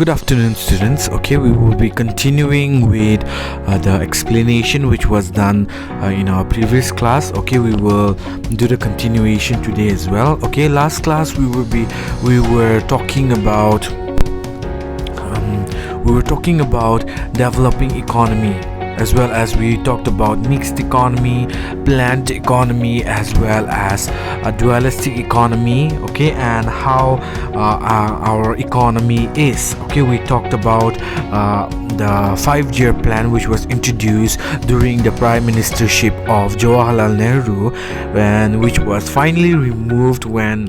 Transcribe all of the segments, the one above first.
Good afternoon, students. Okay, we will be continuing with the explanation which was done in our previous class. Okay, we will do the continuation today as well. Okay, last class we were talking about developing economy, as well as we talked about mixed economy, planned economy, as well as a dualistic economy. Okay, and how our economy is. Okay, we talked about the 5-year plan which was introduced during the prime ministership of Jawaharlal Nehru, and which was finally removed when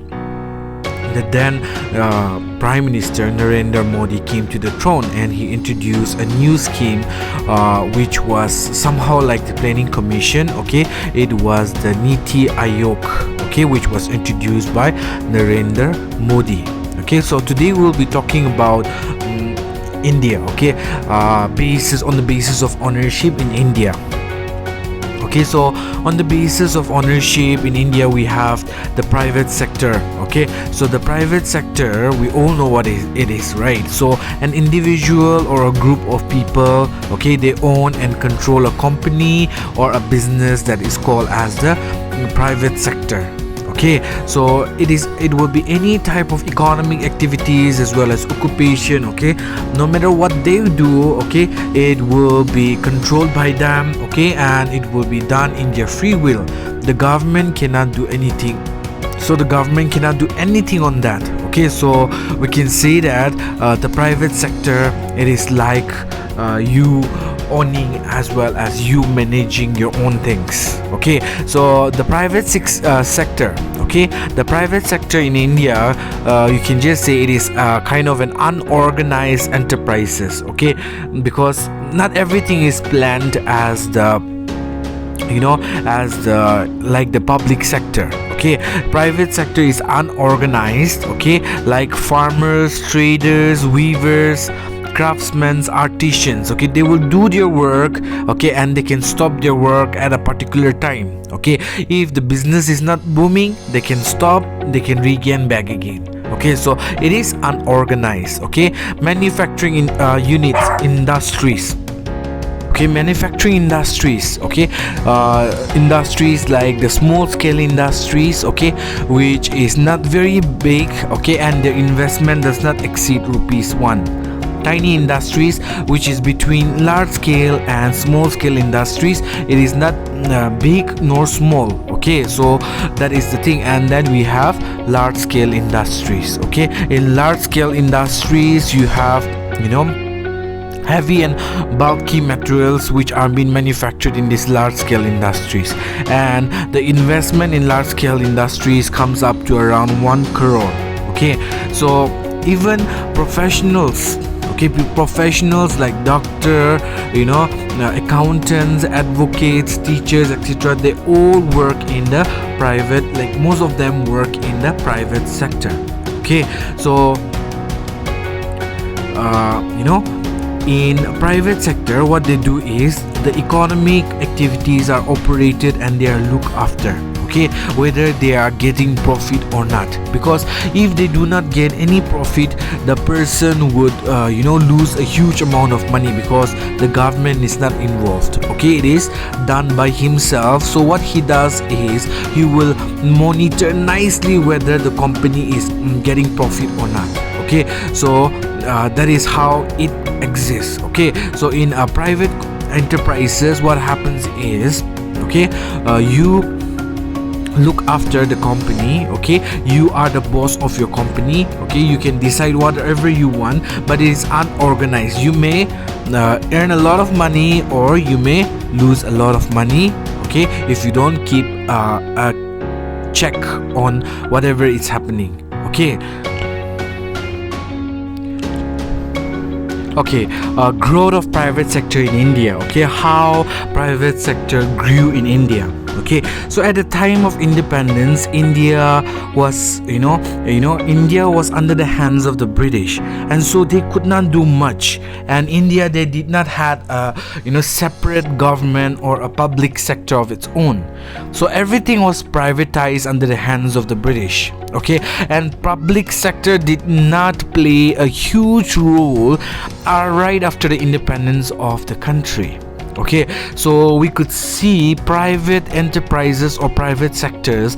the then Prime Minister Narendra Modi came to the throne, and he introduced a new scheme which was somehow like the planning commission. Okay, it was the Niti Aayog, okay, which was introduced by Narendra Modi. Okay, so today we'll be talking about India. Okay, on the basis of ownership in India. Okay, so on the basis of ownership in India, we have the private sector. Okay, so the private sector, we all know what it is, right? So an individual or a group of people, okay, they own and control a company or a business that is called as the private sector. Okay, so it will be any type of economic activities as well as occupation. Okay, no matter what they do, okay, it will be controlled by them. Okay, and it will be done in their free will. The government cannot do anything. So the government cannot do anything on that. Okay, so we can say that the private sector, it is like you owning as well as you managing your own things. Okay, so the private sector, okay, the private sector in India, you can just say it is kind of an unorganized enterprises. Okay, because not everything is planned as the like the public sector. Okay, private sector is unorganized. Okay, like farmers, traders, weavers, craftsmen, artisans. Okay, they will do their work, okay, and they can stop their work at a particular time. Okay, if the business is not booming, they can stop, they can regain back again. Okay, so it is unorganized. Okay, manufacturing units, industries. Okay, manufacturing industries. Okay, industries like the small scale industries, okay, which is not very big, okay, and their investment does not exceed rupees 1. Tiny industries, which is between large scale and small scale industries, it is not big nor small. Okay, so that is the thing. And then we have large scale industries. Okay, in large scale industries you have heavy and bulky materials which are being manufactured in these large scale industries, and the investment in large scale industries comes up to around 1 crore. Okay, so even professionals, okay, professionals like doctor, accountants, advocates, teachers, etc., they all work in the private, like most of them work in the private sector. Okay, so in private sector, what they do is the economic activities are operated and they are looked after. Okay, whether they are getting profit or not, because if they do not get any profit, the person would lose a huge amount of money because the government is not involved. Okay, it is done by himself. So what he does is he will monitor nicely whether the company is getting profit or not. Okay, so that is how it exists. Okay, so in private enterprises, what happens is, okay, you look after the company. Okay, you are the boss of your company. Okay, you can decide whatever you want, but it is unorganized. You may earn a lot of money or you may lose a lot of money, okay, if you don't keep a check on whatever is happening. Okay, growth of private sector in India. Okay, how private sector grew in India. Okay, so at the time of independence, India was, India was under the hands of the British, and so they could not do much. And India, they did not had a, separate government or a public sector of its own. So everything was privatized under the hands of the British. Okay, and public sector did not play a huge role right after the independence of the country. Okay, so we could see private enterprises or private sectors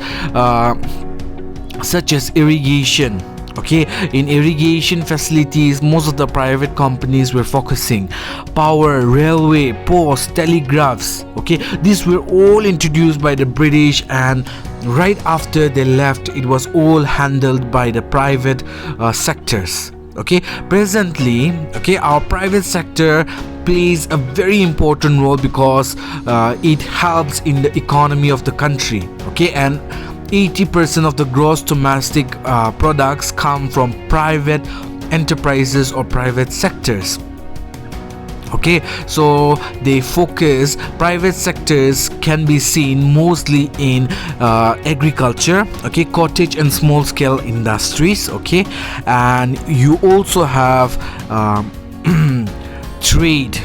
such as irrigation. Okay, in irrigation facilities, most of the private companies were focusing. Power, railway, post, telegraphs. Okay, these were all introduced by the British, and right after they left, it was all handled by the private sectors. Okay, presently, okay, our private sector plays a very important role because it helps in the economy of the country. Okay, and 80% of the gross domestic products come from private enterprises or private sectors. Okay, so they focus, private sectors can be seen mostly in agriculture, okay, cottage and small scale industries. Okay, and you also have trade,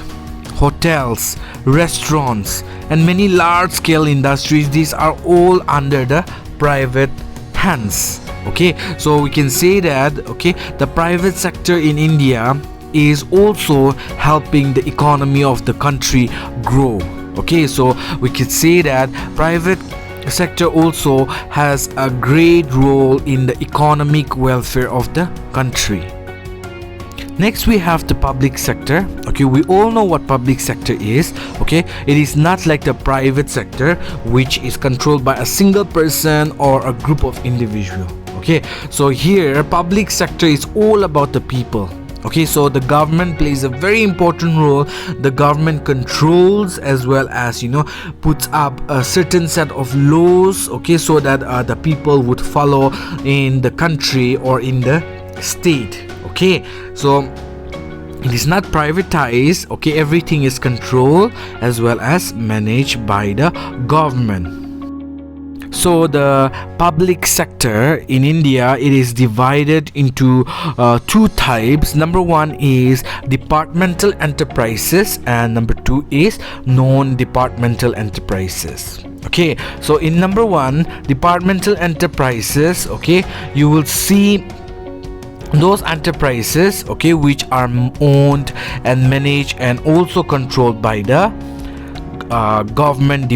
hotels, restaurants, and many large scale industries. These are all under the private hands. Okay, so we can say that, okay, the private sector in India is also helping the economy of the country grow. Okay, so we could say that private sector also has a great role in the economic welfare of the country. Next, we have the public sector. Okay, we all know what public sector is. Okay, it is not like the private sector, which is controlled by a single person or a group of individual. Okay, so here public sector is all about the people. Okay, so the government plays a very important role. The government controls as well as, puts up a certain set of laws, okay, so that the people would follow in the country or in the state. Okay, so it is not privatized. Okay, everything is controlled as well as managed by the government. So the public sector in India, it is divided into two types. Number one is departmental enterprises, and number two is non-departmental enterprises. Okay, so in number one, departmental enterprises, okay, you will see those enterprises, okay, which are owned and managed and also controlled by the government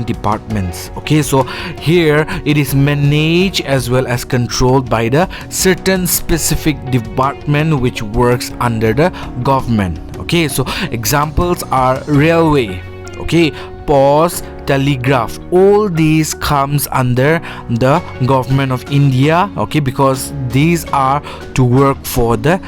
departments. Okay, so here it is managed as well as controlled by the certain specific department which works under the government. Okay, so examples are railway, okay, post, telegraph. All these comes under the government of India. Okay, because these are to work for the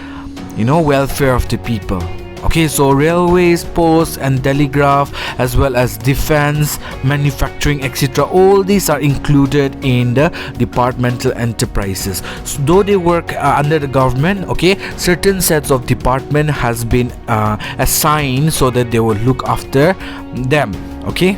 welfare of the people. Okay, so railways, posts and telegraph, as well as defense, manufacturing, etc., all these are included in the departmental enterprises. So though they work under the government, okay, certain sets of department has been assigned so that they will look after them. Okay,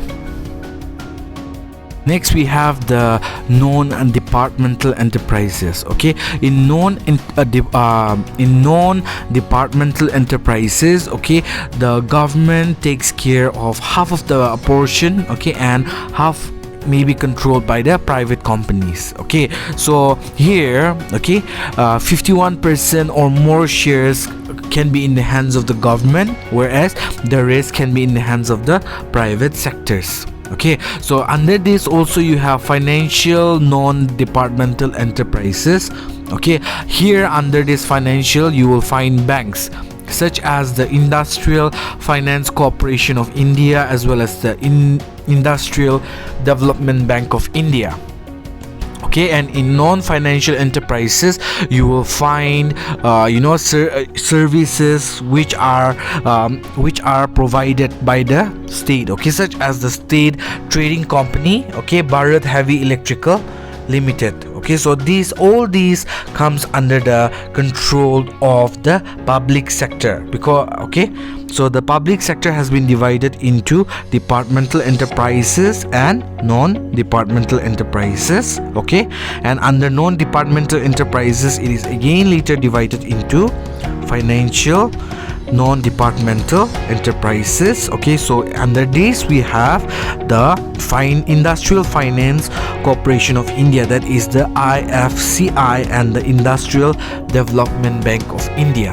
next we have the non-departmental enterprises. Okay, in non-departmental enterprises, okay, the government takes care of half of the portion, okay, and half may be controlled by the private companies. Okay, so here, okay, 51% or more shares can be in the hands of the government, whereas the rest can be in the hands of the private sectors. Okay, so under this also you have financial non-departmental enterprises. Okay, here under this financial you will find banks such as the Industrial Finance Corporation of India as well as the Industrial Development Bank of India. Okay, and in non-financial enterprises you will find services which are provided by the state, okay, such as the State Trading Company, okay, Bharat Heavy Electrical Limited. Okay, so all these comes under the control of the public sector, because okay, so the public sector has been divided into departmental enterprises and non-departmental enterprises. Okay, and under non-departmental enterprises it is again later divided into financial non-departmental enterprises. Okay, so under this we have the Industrial Finance Corporation of India, that is the IFCI, and the Industrial Development Bank of India.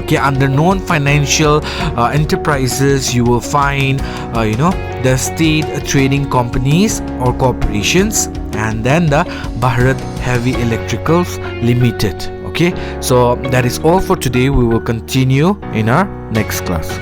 Okay, under non-financial enterprises you will find the state trading companies or corporations, and then the Bharat Heavy Electricals Limited. Okay, so that is all for today. We will continue in our next class.